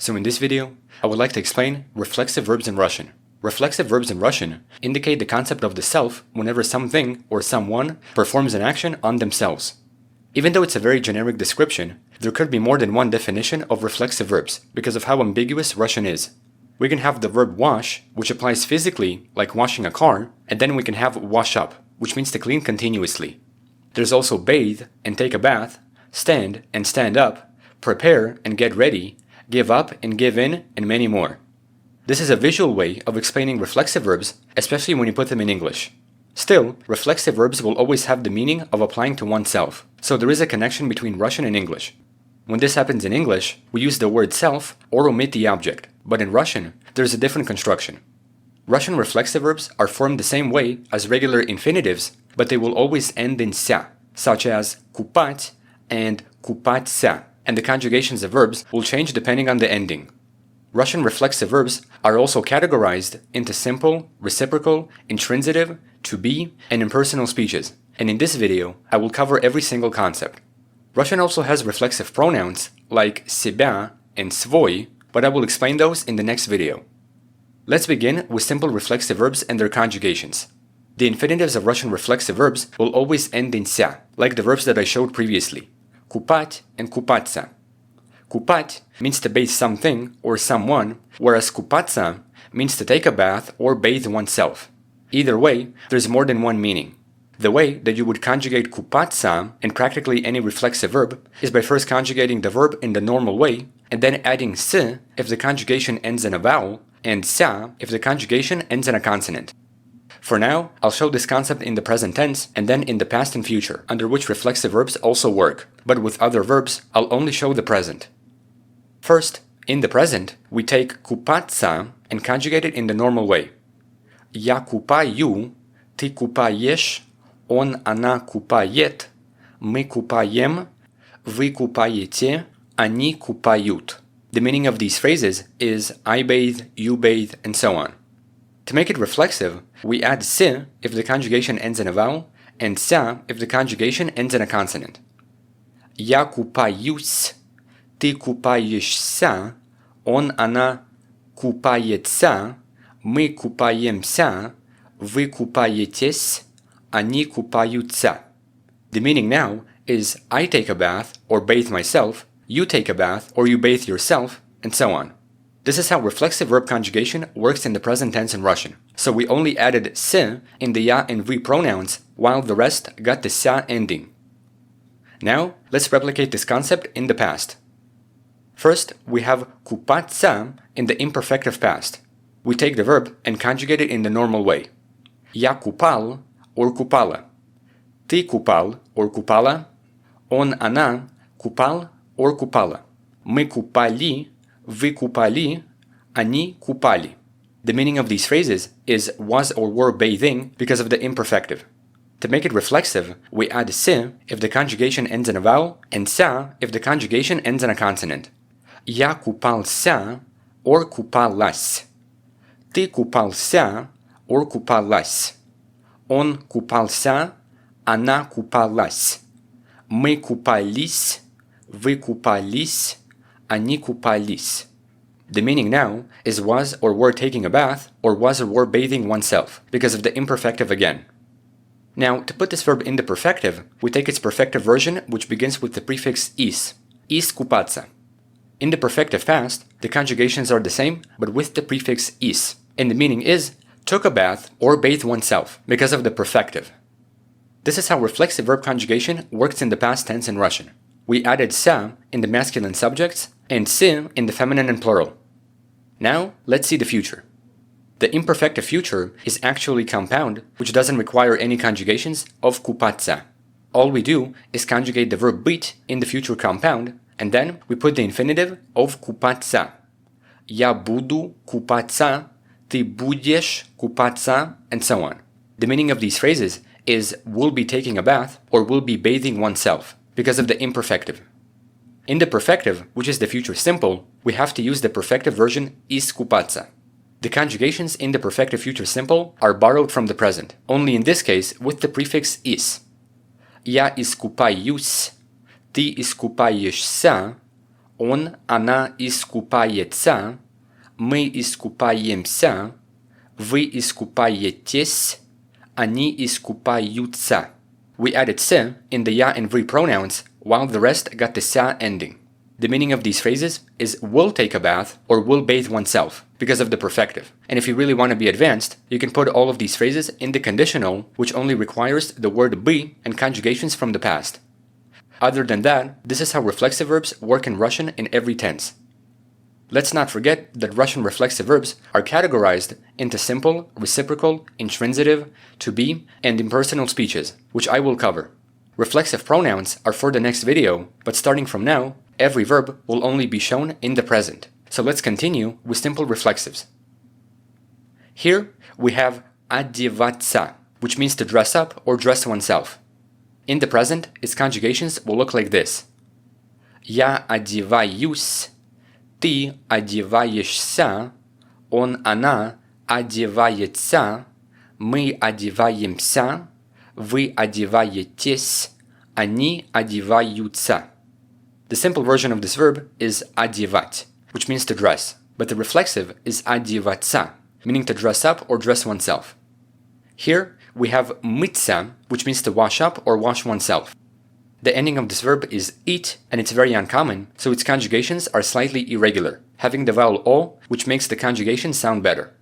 So in this video, I would like to explain reflexive verbs in Russian. Reflexive verbs in Russian indicate the concept of the self whenever something or someone performs an action on themselves. Even though it's a very generic description, there could be more than one definition of reflexive verbs because of how ambiguous Russian is. We can have the verb wash, which applies physically, like washing a car, and then we can have wash up, which means to clean continuously. There's also bathe and take a bath, stand and stand up, prepare and get ready, give up and give in, and many more. This is a visual way of explaining reflexive verbs, especially when you put them in English. Still, reflexive verbs will always have the meaning of applying to oneself, so there is a connection between Russian and English. When this happens in English, we use the word self or omit the object, but in Russian, there is a different construction. Russian reflexive verbs are formed the same way as regular infinitives, but they will always end in sa, such as купать and купаться, and the conjugations of verbs will change depending on the ending. Russian reflexive verbs are also categorized into simple, reciprocal, intransitive, to be, and impersonal speeches, and in this video, I will cover every single concept. Russian also has reflexive pronouns like себя and свой, but I will explain those in the next video. Let's begin with simple reflexive verbs and their conjugations. The infinitives of Russian reflexive verbs will always end in ся, like the verbs that I showed previously. Купать and купаться. Купать means to bathe something or someone, whereas купаться means to take a bath or bathe oneself. Either way, there's more than one meaning. The way that you would conjugate купаться in practically any reflexive verb is by first conjugating the verb in the normal way, and then adding s if the conjugation ends in a vowel, and ся if the conjugation ends in a consonant. For now, I'll show this concept in the present tense and then in the past and future, under which reflexive verbs also work, but with other verbs, I'll only show the present. First, in the present, we take купаться and conjugate it in the normal way. Я купаю, ты купаешь, он, она купает, мы купаем, вы купаете, они купают. The meaning of these phrases is I bathe, you bathe, and so on. To make it reflexive, we add s if the conjugation ends in a vowel, and ся if the conjugation ends in a consonant. Я купаюсь, ты купаешься, он, она купается, мы купаемся, вы купаетесь, они купаются. The meaning now is I take a bath or bathe myself, you take a bath or you bathe yourself, and so on. This is how reflexive verb conjugation works in the present tense in Russian. So we only added s in the ya and vi pronouns, while the rest got the ся ending. Now, let's replicate this concept in the past. First, we have купаться in the imperfective past. We take the verb and conjugate it in the normal way. Я купал or купала. Ты купал or купала. Он, она купал or купала. Мы купали, вы купали, они купали. The meaning of these phrases is was or were bathing because of the imperfective. To make it reflexive, we add s if the conjugation ends in a vowel, and ся if the conjugation ends in a consonant. Я купался or купалась. Ты купался or купалась. Он купался, она купалась. Мы купались, вы купались, они купались. The meaning now is was or were taking a bath or was or were bathing oneself because of the imperfective again. Now, to put this verb in the perfective, we take its perfective version which begins with the prefix is купаться. In the perfective past, the conjugations are the same but with the prefix is, and the meaning is took a bath or bathed oneself because of the perfective. This is how reflexive verb conjugation works in the past tense in Russian. We added ся in the masculine subjects and с in the feminine and plural. Now, let's see the future. The imperfective future is actually compound, which doesn't require any conjugations, of купаться. All we do is conjugate the verb быть in the future compound, and then we put the infinitive of купаться. Я буду купаться, ты будешь купаться, and so on. The meaning of these phrases is will be taking a bath or will be bathing oneself because of the imperfective. In the perfective, which is the future simple, we have to use the perfective version is купаться. The conjugations in the perfective future simple are borrowed from the present, only in this case with the prefix is. Я искупаюсь, ты искупаешься, Он, она искупается, мы искупаемся, вы искупаетесь, они искупаются. We added se in the ya and we pronouns, while the rest got the sa ending. The meaning of these phrases is will take a bath or will bathe oneself because of the perfective. And if you really want to be advanced, you can put all of these phrases in the conditional, which only requires the word be and conjugations from the past. Other than that, this is how reflexive verbs work in Russian in every tense. Let's not forget that Russian reflexive verbs are categorized into simple, reciprocal, intransitive, to be, and impersonal speeches, which I will cover. Reflexive pronouns are for the next video, but starting from now, every verb will only be shown in the present. So let's continue with simple reflexives. Here we have одеваться, which means to dress up or dress oneself. In the present, its conjugations will look like this. Я одеваюсь, ты одеваешься, он, она одевается, мы одеваемся, вы одеваетесь, они одеваются. The simple version of this verb is одевать, which means to dress, but the reflexive is одеваться, meaning to dress up or dress oneself. Here we have мыться, which means to wash up or wash oneself. The ending of this verb is it, and it's very uncommon, so its conjugations are slightly irregular, having the vowel o, which makes the conjugation sound better.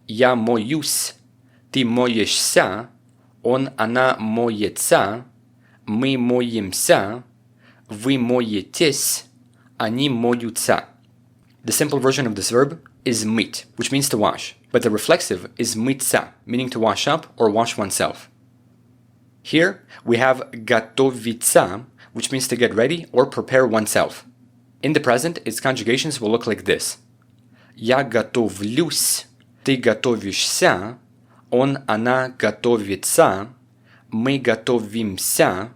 Я моюсь, ты моешься, он, она моется, мы моемся, вы моетесь, они моются. The simple version of this verb is мыть, which means to wash, but the reflexive is мыться, meaning to wash up or wash oneself. Here we have готовиться, which means to get ready or prepare oneself. In the present, its conjugations will look like this. Я готовлюсь, ты готовишься, он, она готовится, мы готовимся,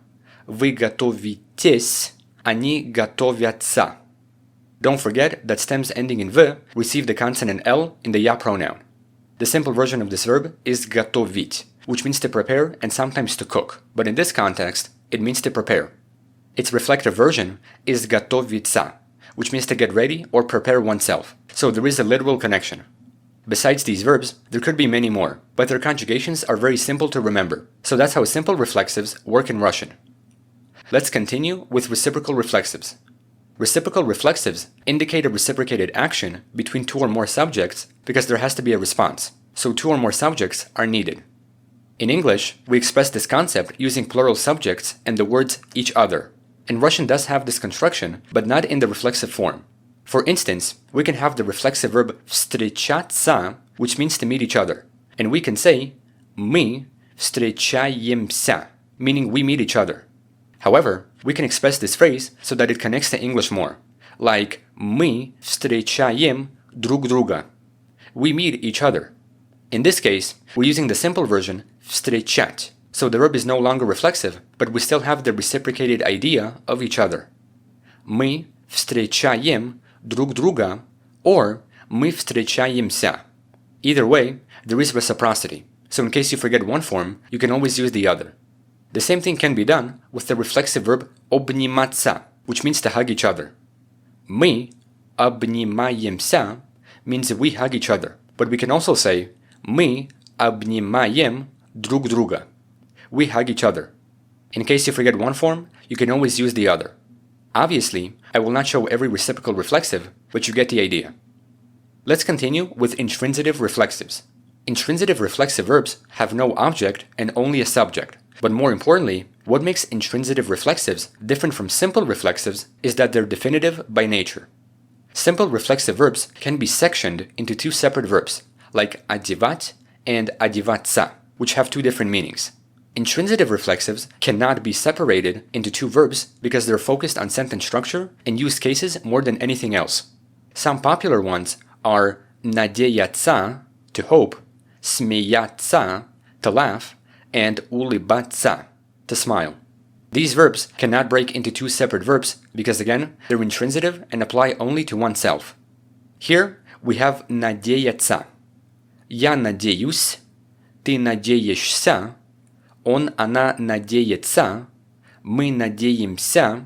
вы готовитесь, они готовятся. Don't forget that stems ending in v receive the consonant l in the ya pronoun. The simple version of this verb is готовить, which means to prepare and sometimes to cook, but in this context, it means to prepare. Its reflective version is готовиться, which means to get ready or prepare oneself, so there is a literal connection. Besides these verbs, there could be many more, but their conjugations are very simple to remember, so that's how simple reflexives work in Russian. Let's continue with reciprocal reflexives. Reciprocal reflexives indicate a reciprocated action between two or more subjects because there has to be a response, so two or more subjects are needed. In English, we express this concept using plural subjects and the words each other. And Russian does have this construction, but not in the reflexive form. For instance, we can have the reflexive verb встречаться, which means to meet each other. And we can say мы встречаемся, meaning we meet each other. However, we can express this phrase so that it connects to English more, like мы встречаем друг друга. We meet each other. In this case, we're using the simple version встречать, so the verb is no longer reflexive, but we still have the reciprocated idea of each other. Мы встречаем друг друга or мы встречаемся. Either way, there is reciprocity, so in case you forget one form, you can always use the other. The same thing can be done with the reflexive verb обниматься, which means to hug each other. Мы обнимаемся means we hug each other, but we can also say мы обнимаем друг друга. We hug each other. In case you forget one form, you can always use the other. Obviously, I will not show every reciprocal reflexive, but you get the idea. Let's continue with intransitive reflexives. Intransitive reflexive verbs have no object and only a subject. But more importantly, what makes intransitive reflexives different from simple reflexives is that they're definitive by nature. Simple reflexive verbs can be sectioned into two separate verbs, like одевать and одеваться, which have two different meanings. Intransitive reflexives cannot be separated into two verbs because they're focused on sentence structure and use cases more than anything else. Some popular ones are надеяться, to hope, смеяться, to laugh, and улыбаться, to smile. These verbs cannot break into two separate verbs because again, they're intransitive and apply only to oneself. Here we have надеяться. Я надеюсь, ты надеешься, он, она надеется, мы надеемся,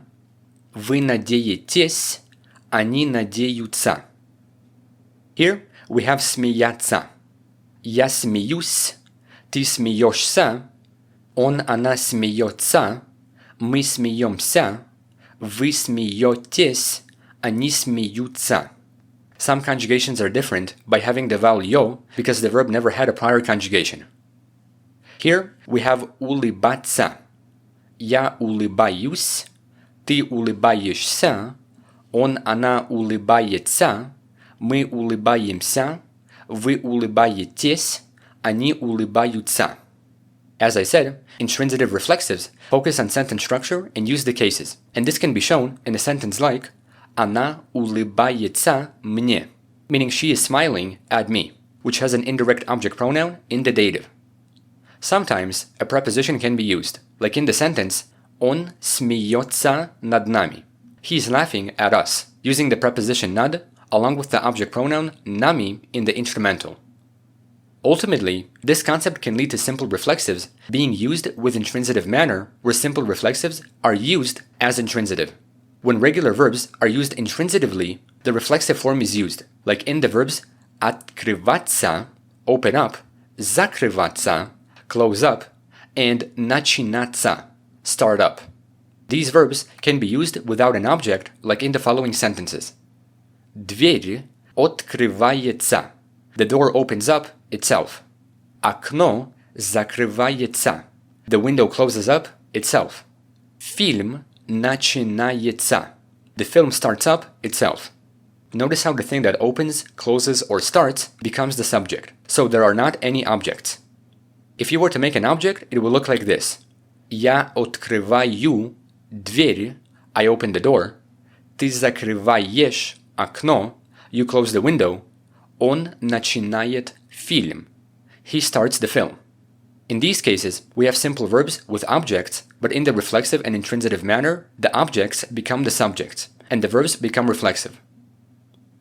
вы надеетесь, они надеются. Here we have смеяться. Я смеюсь, ты смеешься, он, она смеется, мы смеемся, вы смеетесь, они смеются. Some conjugations are different by having the vowel yo because the verb never had a prior conjugation. Here we have улыбаться. Я улыбаюсь, ты улыбаешься, он, она улыбается, мы улыбаемся, вы улыбаетесь, они улыбаются. As I said, intransitive reflexives focus on sentence structure and use the cases, and this can be shown in a sentence like она улыбается мне, meaning she is smiling at me, which has an indirect object pronoun in the dative. Sometimes a preposition can be used, like in the sentence он смеется над нами. He is laughing at us, using the preposition над along with the object pronoun нами in the instrumental. Ultimately, this concept can lead to simple reflexives being used with intransitive manner where simple reflexives are used as intransitive. When regular verbs are used intransitively, the reflexive form is used, like in the verbs открываться, open up, закрываться, close up, and начинаться, start up. These verbs can be used without an object, like in the following sentences. Дверь открывается. The door opens up itself. Окно закрывается. The window closes up itself. Фильм начинается. The film starts up itself. Notice how the thing that opens, closes, or starts becomes the subject, so there are not any objects. If you were to make an object, it will look like this. Я открываю дверь. I open the door. Ты закрываешь окно. You close the window. Он начинает фильм. He starts the film. In these cases, we have simple verbs with objects, but in the reflexive and intransitive manner, the objects become the subjects, and the verbs become reflexive.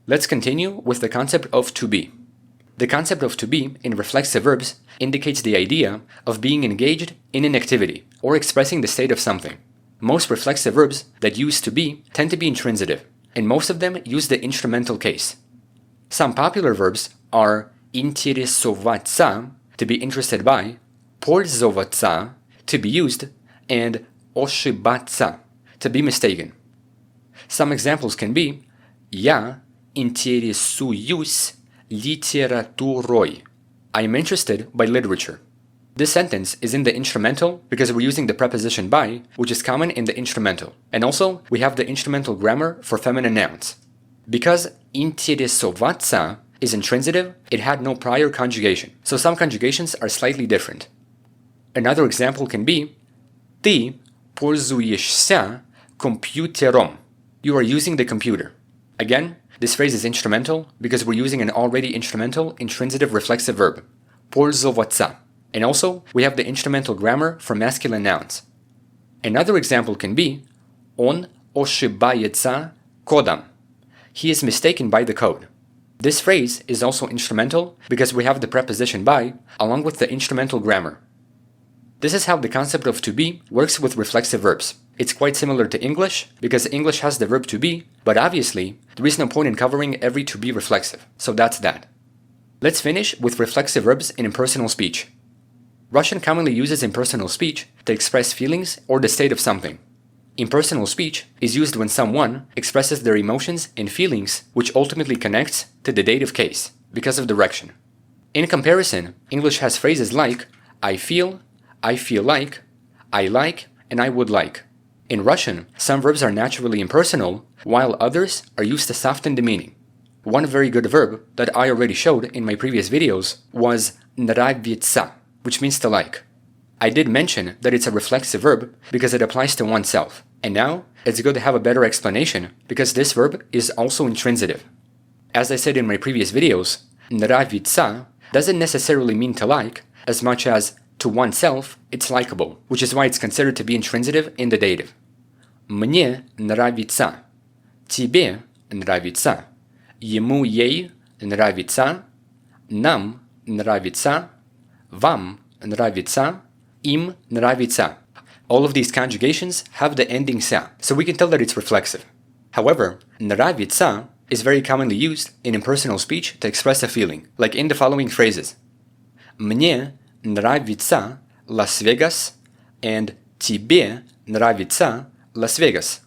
Let's continue with the concept of to be. The concept of to be in reflexive verbs indicates the idea of being engaged in an activity or expressing the state of something. Most reflexive verbs that use to be tend to be intransitive, and most of them use the instrumental case. Some popular verbs are интересоваться, to be interested by, пользоваться, to be used, and ошибаться, to be mistaken. Some examples can be Я интересуюсь литературой. I am interested by literature. This sentence is in the instrumental because we're using the preposition by, which is common in the instrumental. And also, we have the instrumental grammar for feminine nouns. Because интересоваться is intransitive, it had no prior conjugation. So some conjugations are slightly different. Another example can be Ты пользуешься компьютером. You are using the computer. Again, this phrase is instrumental because we're using an already instrumental intransitive reflexive verb, пользоваться. And also, we have the instrumental grammar for masculine nouns. Another example can be Он ошибается кодом. He is mistaken by the code. This phrase is also instrumental because we have the preposition by along with the instrumental grammar. This is how the concept of to be works with reflexive verbs. It's quite similar to English because English has the verb to be, but obviously, there is no point in covering every to be reflexive, so that's that. Let's finish with reflexive verbs in impersonal speech. Russian commonly uses impersonal speech to express feelings or the state of something. Impersonal speech is used when someone expresses their emotions and feelings, which ultimately connects to the dative case because of direction. In comparison, English has phrases like I feel like, and I would like. In Russian, some verbs are naturally impersonal, while others are used to soften the meaning. One very good verb that I already showed in my previous videos was нравится, which means to like. I did mention that it's a reflexive verb because it applies to oneself. And now, it's good to have a better explanation because this verb is also intransitive. As I said in my previous videos, нравится doesn't necessarily mean to like as much as to oneself it's likable, which is why it's considered to be intransitive in the dative. Мне нравится. Тебе нравится. Ему ей нравится. Нам нравится. Вам нравится. Им нравится. All of these conjugations have the ending sa, so we can tell that it's reflexive. However, нравится is very commonly used in impersonal speech to express a feeling, like in the following phrases. Мне нравится Las-Vegas and тебе нравится Las Vegas.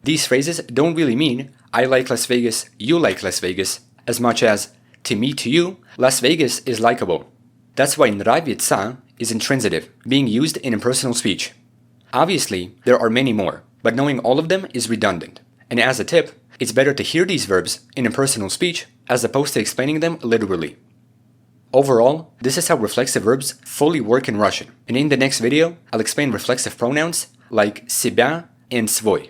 These phrases don't really mean I like Las Vegas, you like Las Vegas, as much as to me, to you, Las Vegas is likable. That's why нравится is intransitive, being used in impersonal speech. Obviously, there are many more, but knowing all of them is redundant. And as a tip, it's better to hear these verbs in impersonal speech as opposed to explaining them literally. Overall, this is how reflexive verbs fully work in Russian. And in the next video, I'll explain reflexive pronouns like себя and свой.